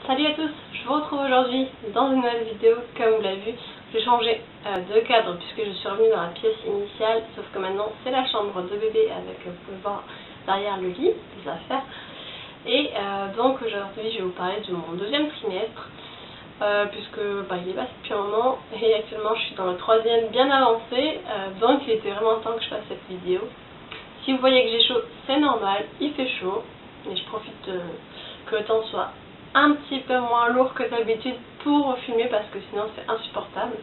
Salut à tous, je vous retrouve aujourd'hui dans une nouvelle vidéo. Comme vous l'avez vu, j'ai changé de cadre puisque je suis revenue dans la pièce initiale, sauf que maintenant c'est la chambre de bébé avec, vous pouvez voir derrière le lit, les affaires. Et donc aujourd'hui je vais vous parler de mon deuxième trimestre, puisque il est passé depuis un moment et actuellement je suis dans le troisième bien avancé, donc il était vraiment temps que je fasse cette vidéo. Si vous voyez que j'ai chaud, c'est normal, il fait chaud, et je profite que le temps soit un petit peu moins lourd que d'habitude pour filmer parce que sinon c'est insupportable.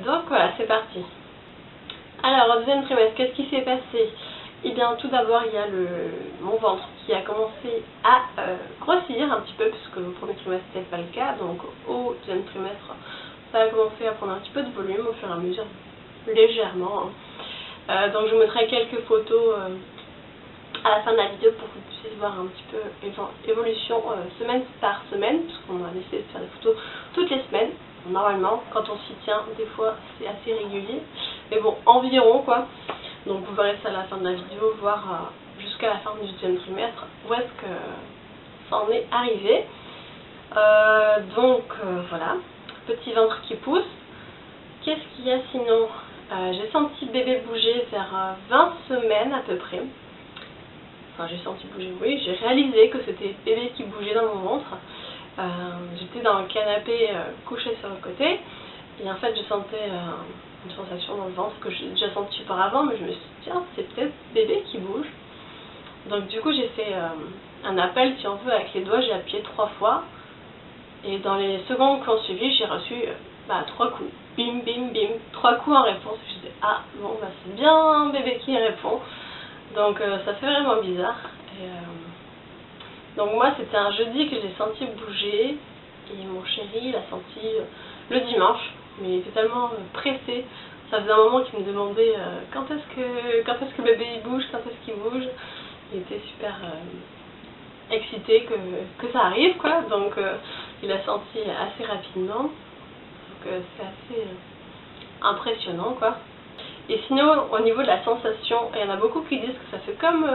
Donc voilà, c'est parti. Alors au deuxième trimestre, qu'est-ce qui s'est passé? Eh bien tout d'abord il y a mon ventre qui a commencé à grossir un petit peu, puisque au premier trimestre c'était pas le cas, donc au deuxième trimestre ça a commencé à prendre un petit peu de volume au fur et à mesure, légèrement. Donc je vous mettrai quelques photos à la fin de la vidéo pour que vous puissiez voir un petit peu l'évolution semaine par semaine, parce qu'on a décidé de faire des photos toutes les semaines. Normalement, quand on s'y tient, des fois c'est assez régulier, mais bon, environ quoi. Donc vous verrez ça à la fin de la vidéo, voir jusqu'à la fin du deuxième trimestre où est-ce que ça en est arrivé. Voilà, petit ventre qui pousse. Qu'est-ce qu'il y a sinon? J'ai senti bébé bouger vers 20 semaines à peu près. Enfin, j'ai senti bouger, oui, j'ai réalisé que c'était bébé qui bougeait dans mon ventre. J'étais dans le canapé couché sur le côté, et en fait je sentais une sensation dans le ventre que j'ai déjà senti auparavant, mais je me suis dit tiens, c'est peut-être bébé qui bouge. Donc du coup j'ai fait un appel, si on veut, avec les doigts, j'ai appuyé 3 fois, et dans les secondes qui ont suivi j'ai reçu 3 coups, bim bim bim, 3 coups en réponse. Je me disais ah bon c'est bien bébé qui répond. Donc ça fait vraiment bizarre. Donc moi c'était un jeudi que j'ai senti bouger, et mon chéri il a senti le dimanche, mais il était tellement pressé, ça faisait un moment qu'il me demandait quand est-ce que bébé il bouge, quand est-ce qu'il bouge. Il était super excité que ça arrive quoi, donc il a senti assez rapidement, donc c'est assez impressionnant quoi. Et sinon, au niveau de la sensation, il y en a beaucoup qui disent que ça fait comme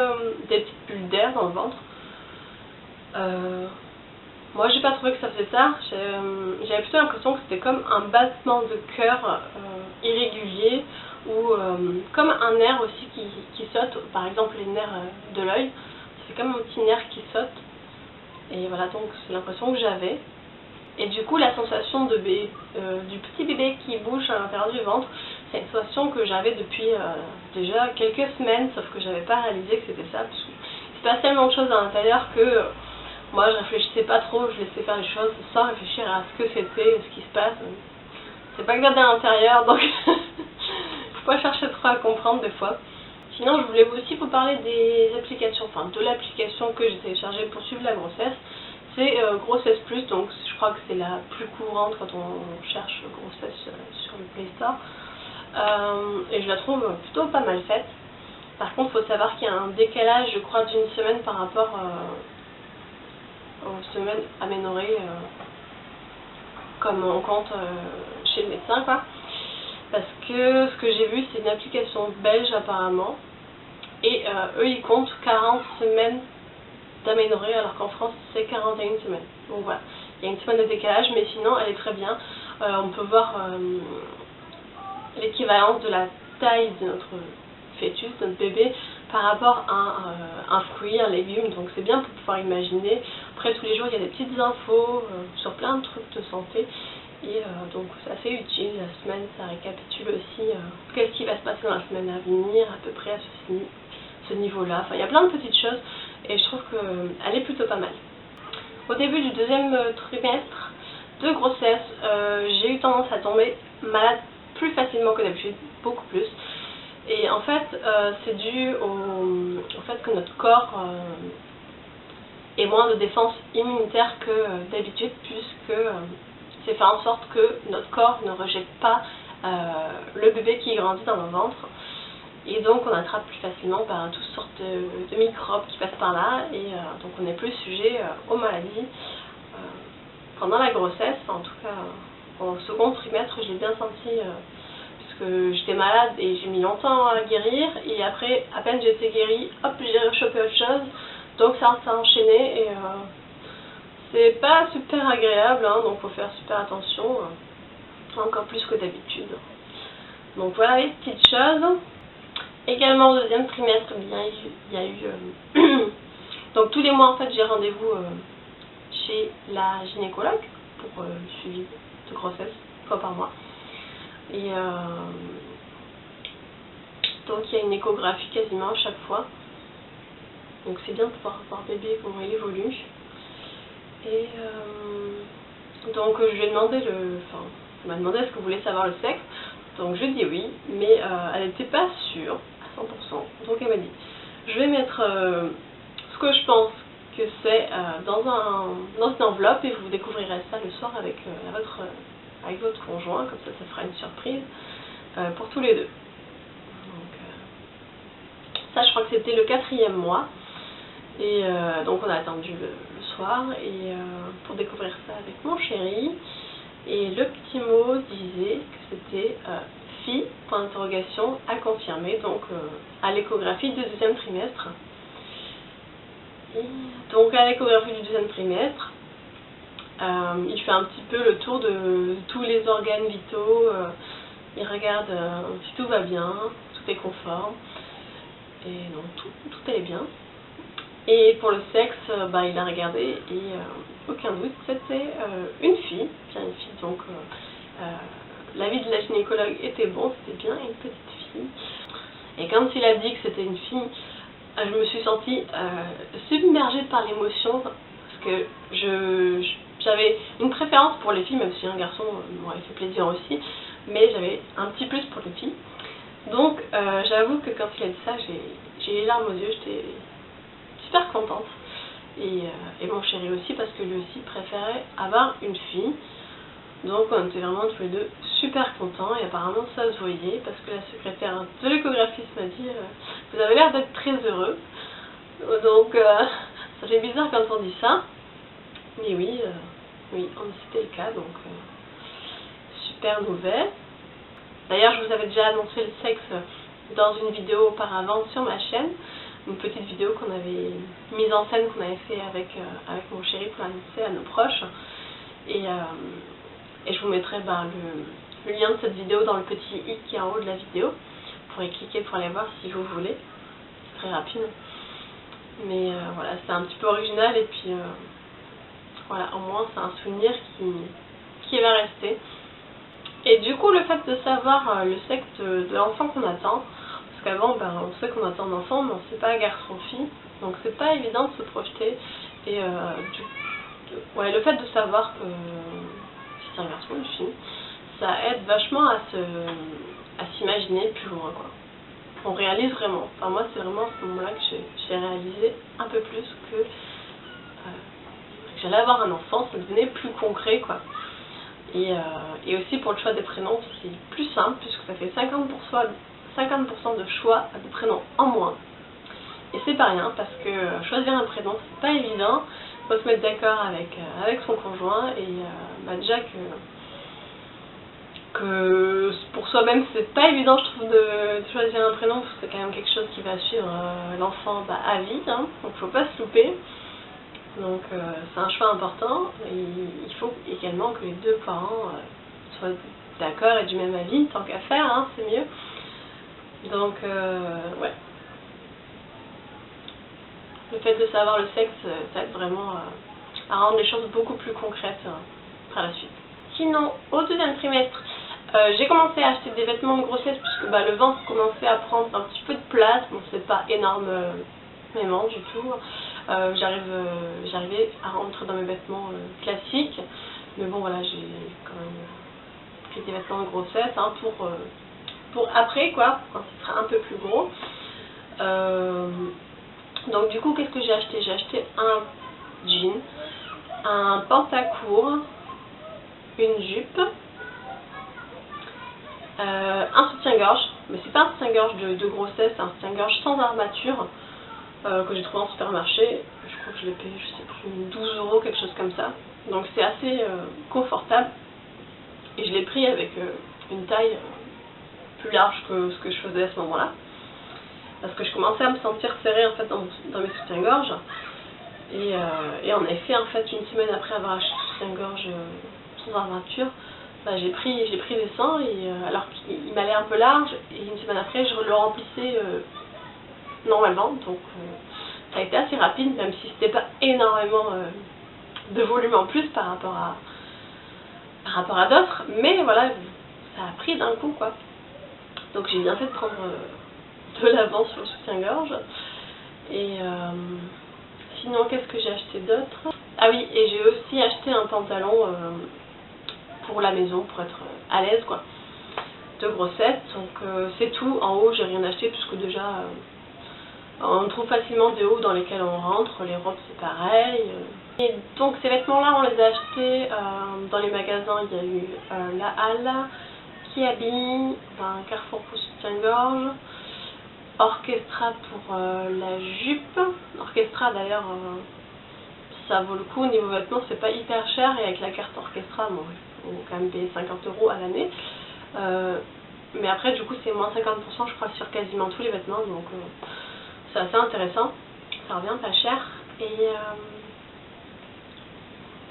des petites bulles d'air dans le ventre. Moi, j'ai pas trouvé que ça faisait ça. J'avais plutôt l'impression que c'était comme un battement de cœur irrégulier, ou comme un nerf aussi qui saute. Par exemple, les nerfs de l'œil, ça fait comme un petit nerf qui saute. Et voilà, donc c'est l'impression que j'avais. Et du coup, la sensation du petit bébé qui bouge à l'intérieur du ventre, c'est une sensation que j'avais depuis déjà quelques semaines, sauf que j'avais pas réalisé que c'était ça, parce que il se passe tellement de choses à l'intérieur que moi je réfléchissais pas trop, je laissais faire les choses sans réfléchir à ce que c'était, ce qui se passe. C'est pas grave à l'intérieur, donc faut pas chercher trop à comprendre des fois. Sinon, je voulais aussi vous parler des applications, enfin de l'application que j'ai téléchargée pour suivre la grossesse. C'est Grossesse Plus, donc je crois que c'est la plus courante quand on cherche grossesse sur le Play Store. Et je la trouve plutôt pas mal faite. Par contre, il faut savoir qu'il y a un décalage, je crois, d'une semaine par rapport aux semaines aménorrhées, comme on compte chez le médecin, quoi. Parce que ce que j'ai vu, c'est une application belge apparemment, et eux ils comptent 40 semaines d'aménorrhée, alors qu'en France c'est 41 semaines. Donc voilà, il y a une semaine de décalage, mais sinon elle est très bien. On peut voir l'équivalence de la taille de notre fœtus, de notre bébé, par rapport à un fruit, un légume, donc c'est bien pour pouvoir imaginer. Après tous les jours il y a des petites infos sur plein de trucs de santé, et donc c'est assez utile. La semaine ça récapitule aussi qu'est-ce qui va se passer dans la semaine à venir, à peu près à ce niveau-là. Enfin il y a plein de petites choses, et je trouve qu'elle est plutôt pas mal. Au début du deuxième trimestre de grossesse, j'ai eu tendance à tomber malade plus facilement que d'habitude, beaucoup plus. Et en fait, c'est dû au fait que notre corps ait moins de défense immunitaire que d'habitude, puisque c'est fait en sorte que notre corps ne rejette pas le bébé qui grandit dans le ventre. Et donc on attrape plus facilement par toutes sortes de microbes qui passent par là, et donc on est plus sujet aux maladies pendant la grossesse. En tout cas au second trimestre je l'ai bien senti, puisque j'étais malade et j'ai mis longtemps à guérir, et après à peine j'étais guérie, hop j'ai rechopé autre chose, donc ça s'est enchaîné, et c'est pas super agréable, hein, donc faut faire super attention, encore plus que d'habitude. Donc voilà les petites choses. Également au deuxième trimestre, bien, il y a eu donc tous les mois en fait j'ai rendez-vous chez la gynécologue pour le suivi de grossesse, une fois par mois. Et donc il y a une échographie quasiment à chaque fois. Donc c'est bien de pouvoir voir bébé comment il évolue. Et donc je lui ai demandé elle m'a demandé est-ce que vous voulez savoir le sexe. Donc je dis oui, mais elle n'était pas sûre à 100%. Donc elle m'a dit je vais mettre ce que je pense que c'est dans une enveloppe et vous découvrirez ça le soir avec votre conjoint, comme ça fera une surprise pour tous les deux. Donc, ça je crois que c'était le 4e mois. Et donc on a attendu le soir et pour découvrir ça avec mon chéri. Et le petit mot disait que c'était fille, point d'interrogation, à confirmer, donc à l'échographie du deuxième trimestre. Et donc à l'échographie du deuxième trimestre, il fait un petit peu le tour de tous les organes vitaux, il regarde si tout va bien, tout est conforme, et donc tout allait bien. Et pour le sexe, il a regardé et aucun doute, c'était une fille, bien une fille, donc l'avis de la gynécologue était bon, c'était bien une petite fille. Et quand il a dit que c'était une fille, je me suis sentie submergée par l'émotion parce que j'avais une préférence pour les filles, même si un garçon m'aurait fait plaisir aussi, mais j'avais un petit plus pour les filles. Donc j'avoue que quand il a dit ça, j'ai les larmes aux yeux, j'étais super contente. Et mon chéri aussi, parce que lui aussi préférait avoir une fille. Donc on était vraiment tous les deux super contents et apparemment ça se voyait parce que la secrétaire de l'échographiste m'a dit vous avez l'air d'être très heureux. Donc ça fait bizarre quand on dit ça. Mais oui, c'était le cas, donc super nouvelle. D'ailleurs je vous avais déjà annoncé le sexe dans une vidéo auparavant sur ma chaîne. Une petite vidéo qu'on avait mise en scène, qu'on avait fait avec mon chéri pour l'annoncer à nos proches. Et je vous mettrai le lien de cette vidéo dans le petit i qui est en haut de la vidéo. Vous pourrez cliquer pour aller voir si vous voulez. C'est très rapide. Mais voilà, c'est un petit peu original et puis voilà, au moins c'est un souvenir qui va rester. Et du coup, le fait de savoir le sexe de l'enfant qu'on attend, parce qu'avant, on sait qu'on attend un enfant, mais on ne sait pas garçon-fille, donc c'est pas évident de se projeter. Et le fait de savoir que c'est un garçon ou une fille, ça aide vachement à s'imaginer plus loin, quoi. On réalise vraiment. Enfin, moi, c'est vraiment à ce moment-là que j'ai réalisé un peu plus que j'allais avoir un enfant, ça devenait plus concret, quoi. Et aussi pour le choix des prénoms, c'est plus simple puisque ça fait 50% de choix de prénoms en moins. Et c'est pas rien parce que choisir un prénom, c'est pas évident. Il faut se mettre d'accord avec son conjoint et déjà que pour soi-même c'est pas évident, je trouve, de choisir un prénom parce que c'est quand même quelque chose qui va suivre l'enfant à vie, hein, donc faut pas se louper. Donc c'est un choix important et il faut également que les deux parents soient d'accord et du même avis, tant qu'à faire, hein, c'est mieux. Donc ouais. Le fait de savoir le sexe, ça aide vraiment à rendre les choses beaucoup plus concrètes par la suite. Sinon, au deuxième trimestre, j'ai commencé à acheter des vêtements de grossesse puisque le ventre commençait à prendre un petit peu de place. Bon, c'est pas énormément du tout. J'arrivais à rentrer dans mes vêtements classiques. Mais bon, voilà, j'ai quand même pris des vêtements de grossesse hein, pour après, quoi, quand ce sera un peu plus gros. Donc du coup, qu'est-ce que j'ai acheté? J'ai acheté un jean, un pantacourt, une jupe, un soutien-gorge, mais c'est pas un soutien-gorge de grossesse, c'est un soutien-gorge sans armature que j'ai trouvé en supermarché. Je crois que je l'ai payé, je sais plus, 12 €, quelque chose comme ça. Donc c'est assez confortable et je l'ai pris avec une taille plus large que ce que je faisais à ce moment-là. Parce que je commençais à me sentir serrée en fait dans mes soutiens-gorge. Et en effet, en fait, une semaine après avoir acheté ce soutien-gorge sans armature, bah, j'ai pris les seins, et alors qu'il m'allait un peu large, et une semaine après, je le remplissais normalement. Donc ça a été assez rapide, même si c'était pas énormément de volume en plus par rapport à d'autres, mais voilà, ça a pris d'un coup, quoi. Donc j'ai bien fait de prendre de l'avance sur le soutien-gorge. Et sinon, qu'est-ce que j'ai acheté d'autre? Ah oui, et j'ai aussi acheté un pantalon pour la maison, pour être à l'aise, quoi, de grossesse. Donc c'est tout. En haut, j'ai rien acheté, puisque déjà on trouve facilement des hauts dans lesquels on rentre. Les robes, c'est pareil. Et donc ces vêtements-là, on les a achetés dans les magasins. Il y a eu La Halle, Kiabi, Carrefour pour soutien-gorge, Orchestra pour la jupe. Orchestra, d'ailleurs, ça vaut le coup. Au niveau vêtements, c'est pas hyper cher, et avec la carte Orchestra, bon, on va quand même payer 50 € à l'année. Mais après, du coup, c'est moins 50%, je crois, sur quasiment tous les vêtements. Donc c'est assez intéressant. Ça revient pas cher. Et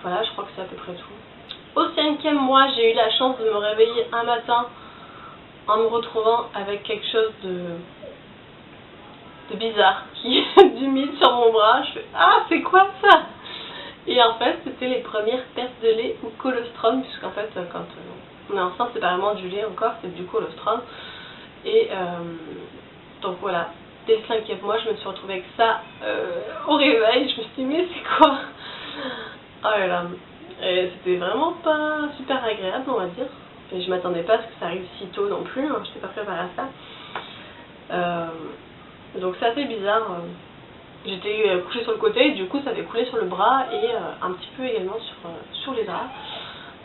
voilà, je crois que c'est à peu près tout. Au 5e mois, j'ai eu la chance de me réveiller un matin en me retrouvant avec quelque chose de bizarre qui est d'humide sur mon bras. Je fais « Ah, c'est quoi ça ?» Et en fait, c'était les premières pertes de lait ou colostrum, puisqu'en fait, quand on est enceinte, c'est pas vraiment du lait encore, c'est du colostrum. Et donc voilà, dès le 5e mois, je me suis retrouvée avec ça au réveil. Je me suis dit « Mais c'est quoi ?» Oh là là. Et c'était vraiment pas super agréable, on va dire. Et je m'attendais pas à ce que ça arrive si tôt non plus, hein. Je n'étais pas préparée à ça. Donc c'est assez bizarre. J'étais couchée sur le côté, et du coup ça avait coulé sur le bras, et un petit peu également sur les draps.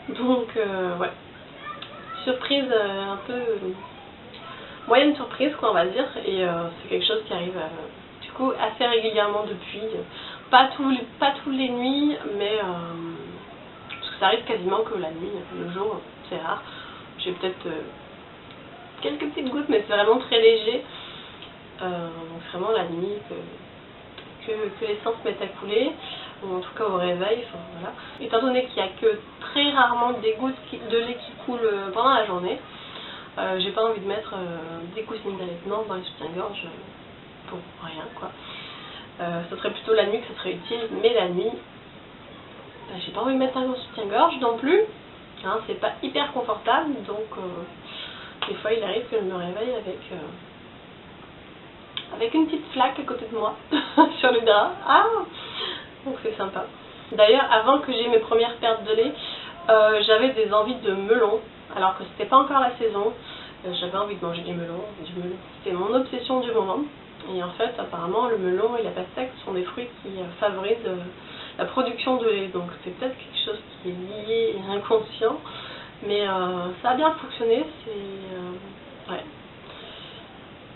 Donc ouais, surprise, un peu moyenne surprise, quoi, on va dire. Et c'est quelque chose qui arrive du coup assez régulièrement depuis. Pas tous les nuits, mais parce que ça arrive quasiment que la nuit. Le jour, c'est rare. J'ai peut-être quelques petites gouttes, mais c'est vraiment très léger. Donc vraiment la nuit que les seins se mettent à couler, ou en tout cas au réveil. Enfin, voilà. Étant donné qu'il n'y a que très rarement des gouttes de lait qui coulent pendant la journée, j'ai pas envie de mettre des coussinets d'allaitement dans les soutiens-gorge pour rien, quoi. Ce serait plutôt la nuit que ce serait utile, mais la nuit, j'ai pas envie de mettre un soutien-gorge non plus, hein, c'est pas hyper confortable. Donc des fois il arrive que je me réveille avec une petite flaque à côté de moi sur le drap. Ah, donc c'est sympa. D'ailleurs, avant que j'ai mes premières pertes de lait, j'avais des envies de melon, alors que c'était pas encore la saison. J'avais envie de manger du melon. C'était mon obsession du moment. Et en fait, apparemment, le melon et la pastèque sont des fruits qui favorisent la production de lait. Donc c'est peut-être quelque chose qui est lié et inconscient. Mais ça a bien fonctionné. Ouais.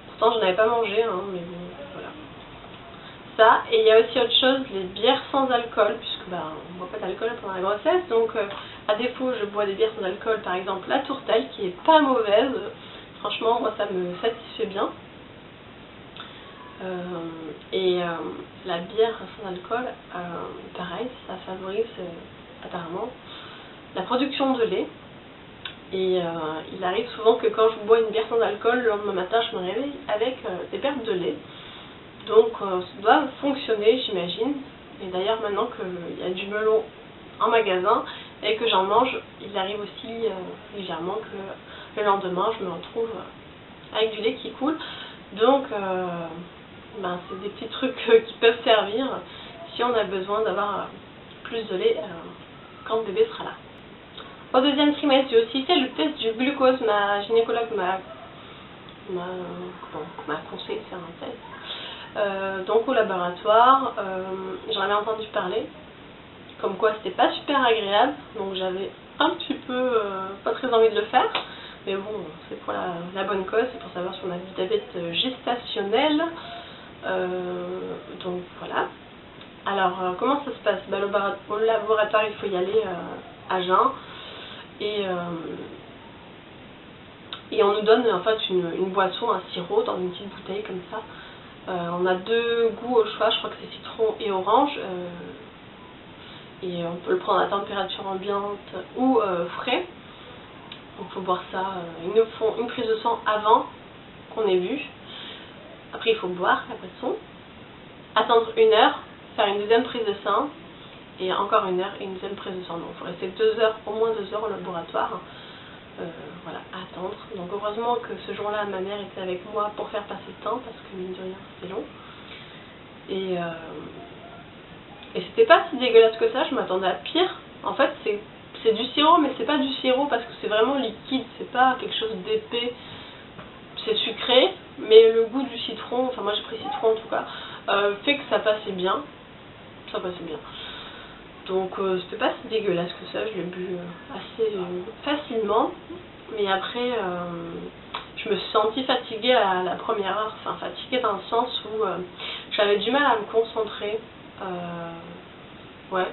Pourtant, je n'avais pas mangé, hein, mais bon, voilà. Ça, et il y a aussi autre chose, les bières sans alcool, puisque on ne boit pas d'alcool pendant la grossesse. Donc à défaut, je bois des bières sans alcool, par exemple la Tourtel, qui est pas mauvaise. Franchement, moi, ça me satisfait bien. La bière sans alcool, pareil, ça favorise apparemment la production de lait. Et il arrive souvent que quand je bois une bière sans alcool, le lendemain matin, je me réveille avec des pertes de lait. Donc ça doit fonctionner, j'imagine. Et d'ailleurs, maintenant qu'il y a du melon en magasin et que j'en mange, il arrive aussi légèrement que le lendemain, je me retrouve avec du lait qui coule. Donc c'est des petits trucs qui peuvent servir si on a besoin d'avoir plus de lait quand le bébé sera là. Au 2e trimestre, j'ai aussi fait le test du glucose. Ma gynécologue m'a conseillé de faire un test. Donc au laboratoire, j'en avais entendu parler, comme quoi c'était pas super agréable, donc j'avais un petit peu pas très envie de le faire. Mais bon, c'est pour la bonne cause, c'est pour savoir si on a du diabète gestationnel. Donc voilà. Alors comment ça se passe? Au laboratoire, il faut y aller à jeun, et on nous donne en fait une boisson, un sirop dans une petite bouteille comme ça, On a 2 goûts au choix, je crois que c'est citron et orange. Et on peut le prendre à température ambiante ou frais. Donc il faut boire ça, ils nous font une prise de sang avant qu'on ait bu. Après il faut boire la boisson, attendre 1 heure, faire une deuxième prise de sang et encore 1 heure et une deuxième prise de sang. Donc il faut rester 2 heures, au moins 2 heures au laboratoire. Voilà, à attendre. Donc heureusement que ce jour-là ma mère était avec moi pour faire passer le temps parce que mine de rien c'était long. Et c'était pas si dégueulasse que ça, je m'attendais à pire. En fait c'est du sirop, mais c'est pas du sirop parce que c'est vraiment liquide, c'est pas quelque chose d'épais. C'est sucré, mais le goût du citron, enfin moi j'ai pris citron en tout cas, fait que ça passait bien. Ça passait bien. Donc c'était pas si dégueulasse que ça, je l'ai bu assez facilement. Mais après, je me suis sentie fatiguée à la première heure. Enfin fatiguée dans le sens où j'avais du mal à me concentrer. Ouais.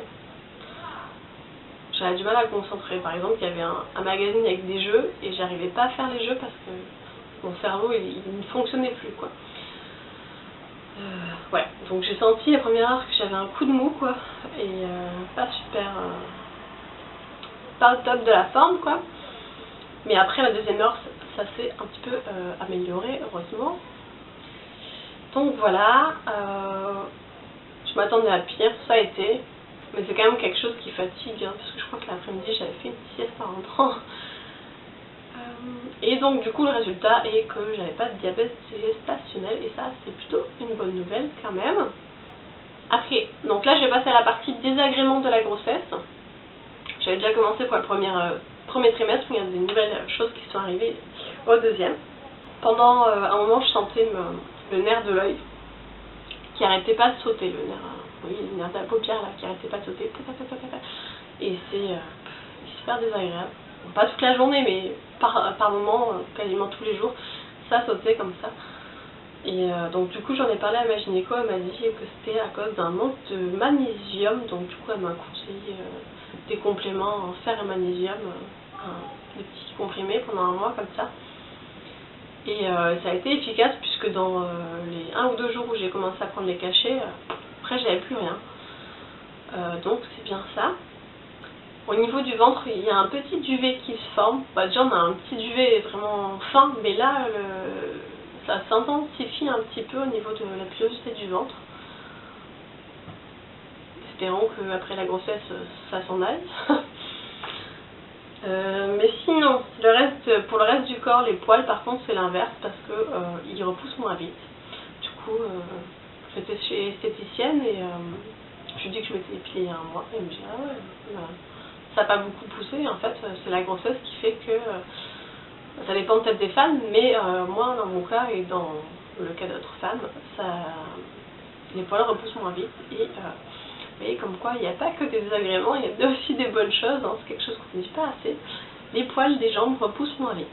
J'avais du mal à me concentrer. Par exemple, il y avait un magazine avec des jeux et j'arrivais pas à faire les jeux parce que mon cerveau il ne fonctionnait plus quoi. Ouais, donc j'ai senti la première heure que j'avais un coup de mou quoi, et pas super, pas au top de la forme quoi. Mais après la deuxième heure ça s'est un petit peu amélioré heureusement. Donc voilà, je m'attendais à pire, ça a été, mais c'est quand même quelque chose qui fatigue hein, parce que je crois que l'après-midi j'avais fait une sieste en rentrant. Et donc du coup le résultat est que j'avais pas de diabète gestationnel et ça c'est plutôt une bonne nouvelle quand même. Après, donc là je vais passer à la partie désagréments de la grossesse. J'avais déjà commencé pour le premier trimestre, mais il y a des nouvelles choses qui sont arrivées au deuxième. Pendant un moment je sentais le nerf de l'œil qui arrêtait pas de sauter, le nerf de la paupière là qui arrêtait pas de sauter. Et c'est super désagréable. Pas toute la journée, mais par moment, quasiment tous les jours, ça sautait comme ça. Et donc du coup j'en ai parlé à ma gynéco, elle m'a dit que c'était à cause d'un manque de magnésium, donc du coup elle m'a conseillé des compléments en fer et magnésium, des petits comprimés pendant un mois comme ça. Et ça a été efficace puisque dans les 1 ou 2 jours où j'ai commencé à prendre les cachets, après j'avais plus rien. Donc c'est bien ça. Au niveau du ventre, il y a un petit duvet qui se forme. Déjà on a un petit duvet vraiment fin, mais là ça s'intensifie un petit peu au niveau de la pilosité du ventre. Espérons qu'après la grossesse ça s'en aille. Mais sinon, pour le reste du corps, les poils par contre c'est l'inverse parce que ils repoussent moins vite. Du coup, j'étais chez esthéticienne et je lui ai dit que je m'étais épilée il y a un mois. Et elle me dit ah ouais, voilà. Ça n'a pas beaucoup poussé, en fait c'est la grossesse qui fait que ça dépend peut-être des femmes, mais moi dans mon cas et dans le cas d'autres femmes, les poils repoussent moins vite et vous voyez comme quoi il n'y a pas que des désagréments, il y a aussi des bonnes choses, hein, c'est quelque chose qu'on ne dit pas assez. Les poils des jambes repoussent moins vite.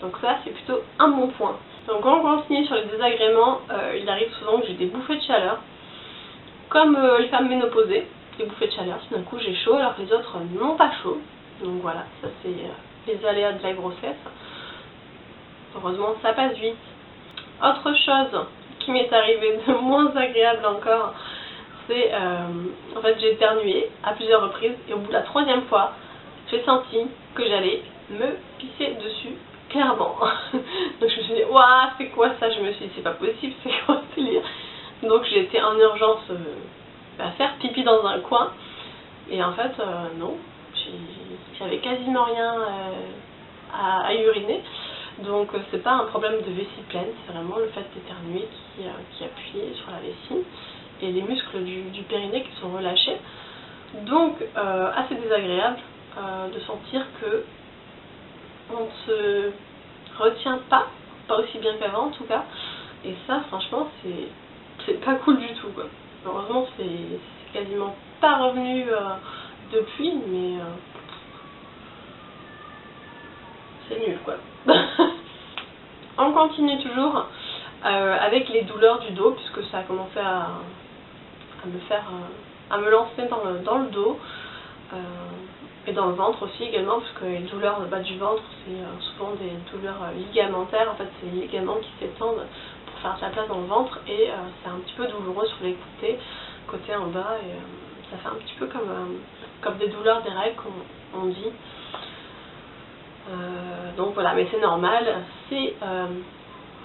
Donc ça c'est plutôt un bon point. Donc quand on continue sur les désagréments, il arrive souvent que j'ai des bouffées de chaleur, comme les femmes ménopausées. Des bouffées de chaleur, si d'un coup j'ai chaud alors que les autres n'ont pas chaud. Donc voilà, ça c'est les aléas de la grossesse. Heureusement ça passe vite. Autre chose qui m'est arrivée de moins agréable encore, c'est en fait j'ai éternué à plusieurs reprises et au bout de la 3e fois j'ai senti que j'allais me pisser dessus clairement. Donc je me suis dit waouh c'est quoi ça, je me suis dit c'est pas possible, c'est quoi ce délire. Donc j'ai été en urgence à faire pipi dans un coin et en fait non, j'avais quasiment rien à uriner, donc c'est pas un problème de vessie pleine, c'est vraiment le fait d'éternuer qui appuyait sur la vessie et les muscles du périnée qui sont relâchés, donc assez désagréable de sentir que on ne se retient pas aussi bien qu'avant en tout cas, et ça franchement c'est pas cool du tout quoi. Heureusement c'est quasiment pas revenu depuis, mais c'est nul quoi. On continue toujours avec les douleurs du dos puisque ça a commencé à me lancer dans le dos et dans le ventre aussi également, parce que les douleurs du ventre c'est souvent des douleurs ligamentaires, en fait c'est les ligaments qui s'étendent pour faire de la place dans le ventre et c'est un petit peu douloureux sur les côtés en bas et ça fait un petit peu comme des douleurs des règles on dit. Donc voilà, mais c'est normal, c'est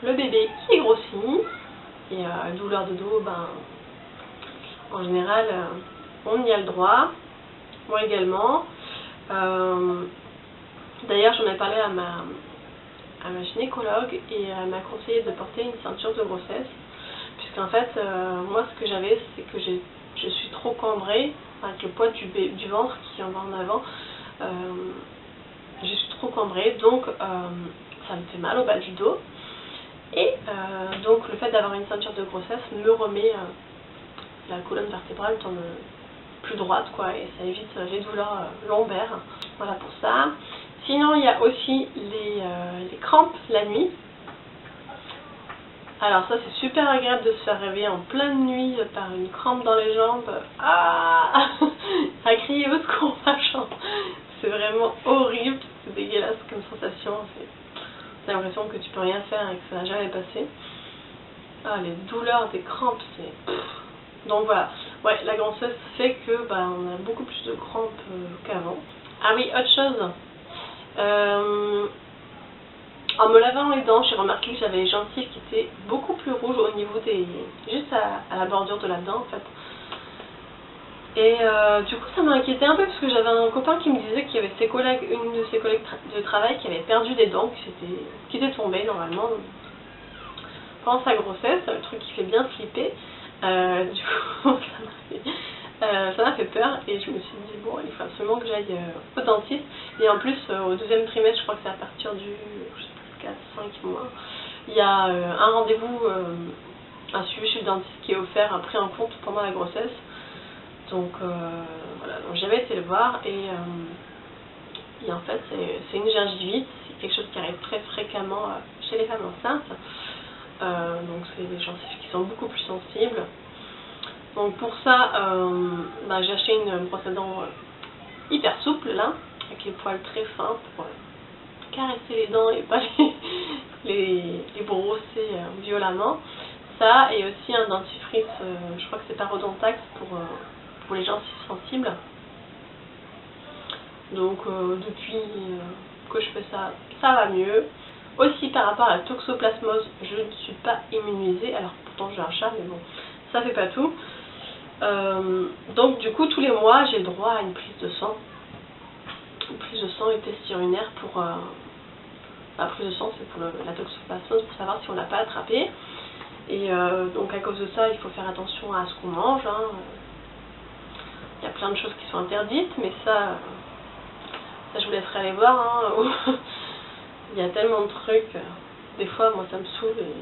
le bébé qui grossit et douleur de dos, ben, en général on y a le droit, moi également. D'ailleurs j'en ai parlé à ma gynécologue et elle m'a conseillé de porter une ceinture de grossesse puisqu'en fait moi ce que j'avais c'est que je suis trop cambrée avec le poids du ventre qui en va en avant. Je suis trop cambrée donc ça me fait mal au bas du dos et donc le fait d'avoir une ceinture de grossesse me remet la colonne vertébrale tourne plus droite quoi et ça évite les douleurs lombaires. Voilà pour ça. Sinon il y a aussi les crampes la nuit. Alors ça c'est super agréable de se faire réveiller en pleine nuit par une crampe dans les jambes. Ah à crier au secours machin. C'est vraiment horrible, c'est dégueulasse comme sensation. T'as l'impression que tu peux rien faire et que ça n'a jamais passé. Ah les douleurs des crampes c'est... Donc voilà, ouais la grossesse fait que bah, on a beaucoup plus de crampes qu'avant. Ah oui, autre chose. En me lavant les dents, j'ai remarqué que j'avais les gencives qui étaient beaucoup plus rouges au niveau des... juste à la bordure de la dent en fait. Et du coup ça m'a inquiété un peu parce que j'avais un copain qui me disait qu'il y avait une de ses collègues de travail qui avait perdu des dents, qui était tombée normalement pendant sa grossesse, le truc qui fait bien flipper. Du coup ça m'a fait peur et je me suis dit bon il faut absolument que j'aille au dentiste. Et en plus au deuxième trimestre, je crois que c'est à partir du 4-5 mois, il y a un rendez-vous, un suivi chez le dentiste qui est offert, pris en compte pendant la grossesse. Donc voilà, donc j'avais été le voir et en fait c'est une gingivite, c'est quelque chose qui arrive très fréquemment chez les femmes enceintes. Donc c'est des gencives qui sont beaucoup plus sensibles. Donc pour ça, bah, j'ai acheté une brosse à dents hyper souple là, avec les poils très fins pour caresser les dents et pas les brosser violemment. Ça et aussi un dentifrice, je crois que c'est Parodontax pour les gencives sensibles. Donc depuis que je fais ça, ça va mieux. Aussi par rapport à la toxoplasmose, je ne suis pas immunisée, alors pourtant j'ai un chat mais bon, ça fait pas tout. Donc du coup tous les mois j'ai le droit à une prise de sang. Une prise de sang et test urinaire pour... la prise de sang c'est pour la toxoplasmose, pour savoir si on l'a pas attrapé. Et donc à cause de ça il faut faire attention à ce qu'on mange. Hein. Il y a plein de choses qui sont interdites, mais ça je vous laisserai aller voir. Hein. Il y a tellement de trucs, des fois moi ça me saoule et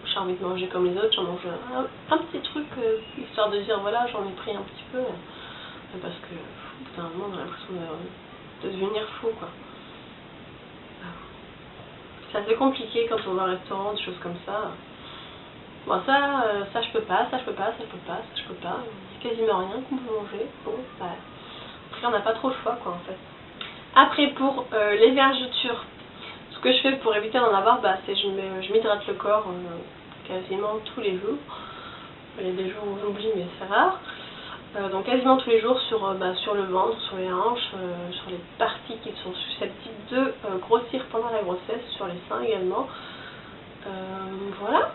j'ai envie de manger comme les autres, j'en mange un petit truc histoire de dire voilà j'en ai pris un petit peu, parce que au bout d'un moment on a l'impression de devenir fou quoi. C'est assez compliqué quand on va au restaurant, des choses comme ça. Bon ça je peux pas, ça je peux pas, ça je peux pas, ça je peux pas, il y a quasiment rien qu'on peut manger. Bon bah après on n'a pas trop le choix quoi en fait. Après pour les vergetures, ce que je fais pour éviter d'en avoir, bah, c'est que je m'hydrate le corps quasiment tous les jours. Il y a des jours où j'oublie mais c'est rare. Donc quasiment tous les jours sur le ventre, sur les hanches, sur les parties qui sont susceptibles de grossir pendant la grossesse, sur les seins également. Voilà.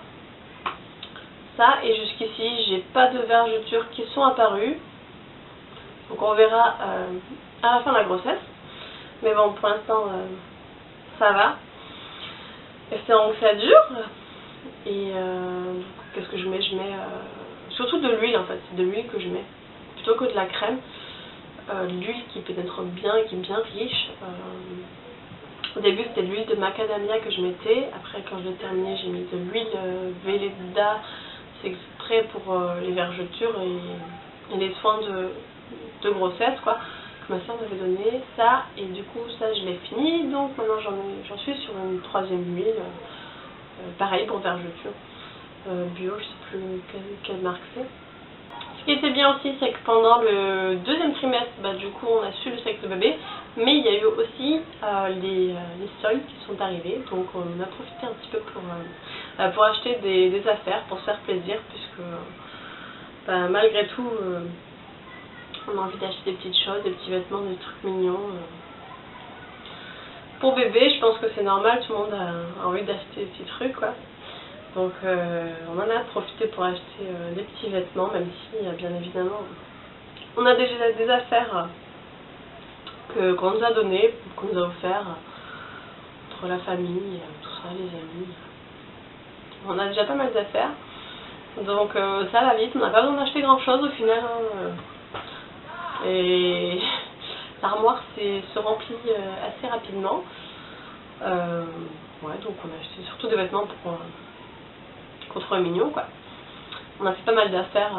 Ça et jusqu'ici j'ai pas de vergetures qui sont apparues. Donc on verra à la fin de la grossesse. Mais bon pour l'instant ça va. Espérons que ça dure. Et qu'est-ce que je mets? Je mets surtout de l'huile en fait, c'est de l'huile que je mets. Plutôt que de la crème. L'huile qui pénètre bien et qui est bien riche. Au début c'était de l'huile de macadamia que je mettais. Après quand je l'ai terminé j'ai mis de l'huile Velleda. C'est exprès pour les vergetures et les soins de grossesse quoi. Ma soeur m'avait donné ça et du coup ça je l'ai fini, donc maintenant j'en suis sur une troisième huile, pareil pour vergeture, bio, je sais plus quelle marque c'est. Ce qui était bien aussi c'est que pendant le deuxième trimestre, bah, du coup on a su le sexe de bébé, mais il y a eu aussi les sols qui sont arrivés, donc on a profité un petit peu pour acheter des affaires, pour se faire plaisir, puisque malgré tout on a envie d'acheter des petites choses, des petits vêtements, des trucs mignons. Pour bébé, je pense que c'est normal, tout le monde a envie d'acheter des petits trucs, quoi. Donc on en a profité pour acheter des petits vêtements, même si bien évidemment on a déjà des affaires qu'on nous a données, qu'on nous a offert entre la famille, tout ça, les amis. On a déjà pas mal d'affaires, donc ça va vite, on n'a pas besoin d'acheter grand chose au final. Et l'armoire se remplit assez rapidement. Ouais, donc on a acheté surtout des vêtements pour qu'on trouve mignon, quoi. On a fait pas mal d'affaires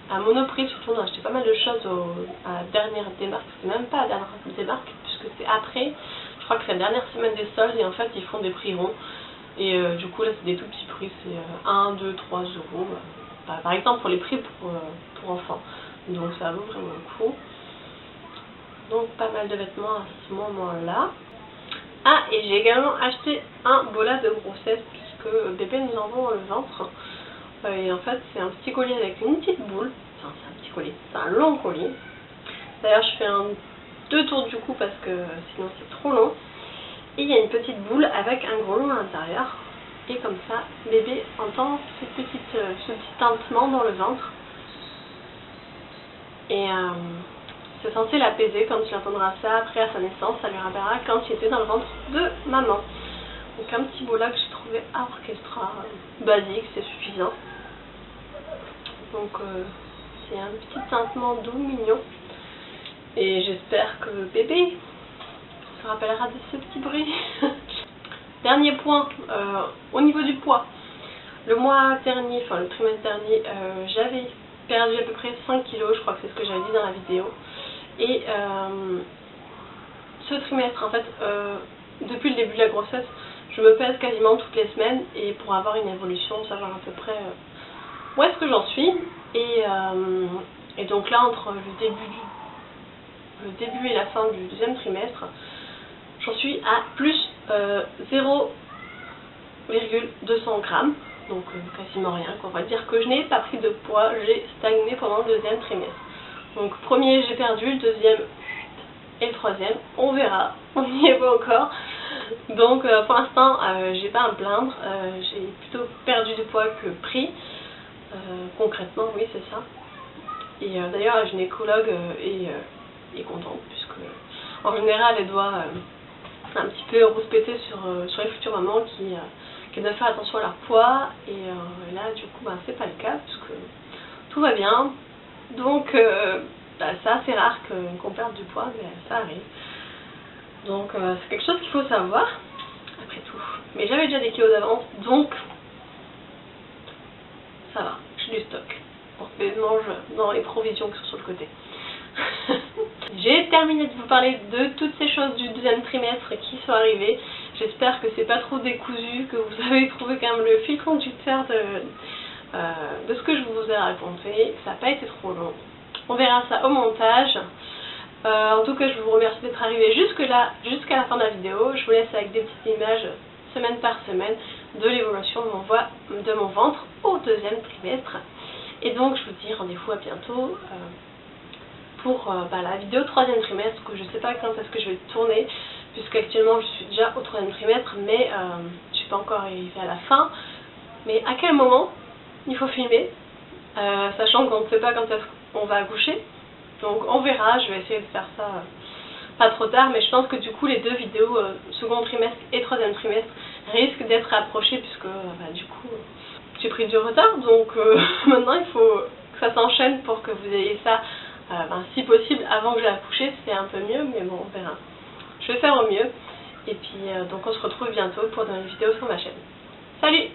à Monoprix, surtout on a acheté pas mal de choses à la dernière démarque. C'est même pas à la dernière démarque, puisque c'est après, je crois que c'est la dernière semaine des soldes, et en fait ils font des prix ronds. Et du coup là c'est des tout petits prix, c'est 1, 2, 3 euros. Par exemple pour les prix pour enfants. Donc ça vaut vraiment le coup. Donc pas mal de vêtements à ce moment-là. Ah, et j'ai également acheté un bola de grossesse, puisque bébé nous en vend le ventre. Et en fait c'est un petit collier avec une petite boule. Enfin c'est un petit collier, c'est un long collier. D'ailleurs je fais 2 tours du cou parce que sinon c'est trop long. Et il y a une petite boule avec un gros long à l'intérieur. Et comme ça, bébé entend ce petit tintement dans le ventre. Et c'est censé l'apaiser quand il entendra ça après à sa naissance. Ça lui rappellera quand il était dans le ventre de maman. Donc un petit bola que j'ai trouvé à Orchestra, basique, c'est suffisant. Donc c'est un petit tintement doux, mignon. Et j'espère que bébé se rappellera de ce petit bruit. Dernier point, au niveau du poids. Le mois dernier, enfin le trimestre dernier, j'avais perdu à peu près 5 kilos, je crois que c'est ce que j'avais dit dans la vidéo. Et ce trimestre, en fait, depuis le début de la grossesse, je me pèse quasiment toutes les semaines, et pour avoir une évolution, savoir à peu près où est-ce que j'en suis. Et donc là, entre le début et la fin du deuxième trimestre, j'en suis à plus 0,200 grammes, donc quasiment rien. On va dire que je n'ai pas pris de poids, j'ai stagné pendant le deuxième trimestre. Donc premier j'ai perdu, le deuxième et le troisième, on verra, on n'y est pas encore. Donc pour l'instant j'ai pas à me plaindre, j'ai plutôt perdu du poids que pris, concrètement oui c'est ça. Et d'ailleurs la gynécologue est contente, puisque en général elle doit un petit peu rouspéter sur les futures mamans qui doivent faire attention à leur poids, et là du coup c'est pas le cas, puisque tout va bien. Donc c'est assez rare qu'on perde du poids, mais ça arrive. Donc c'est quelque chose qu'il faut savoir, après tout. Mais j'avais déjà des kilos d'avance, donc ça va, j'ai du stock. Bon, mais je mange dans les provisions qui sont sur le côté. J'ai terminé de vous parler de toutes ces choses du deuxième trimestre qui sont arrivées. J'espère que c'est pas trop décousu, que vous avez trouvé quand même le fil conducteur de ce que je vous ai raconté. Ça n'a pas été trop long. On verra ça au montage. En tout cas, je vous remercie d'être arrivé jusque-là, jusqu'à la fin de la vidéo. Je vous laisse avec des petites images semaine par semaine de l'évolution de mon ventre au deuxième trimestre. Et donc, je vous dis rendez-vous à bientôt pour la vidéo troisième trimestre, que je ne sais pas quand est-ce que je vais tourner, puisqu'actuellement je suis déjà au troisième trimestre, mais je ne suis pas encore arrivée à la fin. Mais à quel moment il faut filmer, sachant qu'on ne sait pas quand est-ce qu'on va accoucher. Donc on verra, je vais essayer de faire ça pas trop tard, mais je pense que du coup les deux vidéos second trimestre et troisième trimestre risquent d'être rapprochées, puisque du coup j'ai pris du retard, donc maintenant il faut que ça s'enchaîne pour que vous ayez ça si possible avant que j'ai accouché. C'est un peu mieux, mais bon on verra. Je vais faire au mieux, et puis donc on se retrouve bientôt pour une vidéo sur ma chaîne. Salut!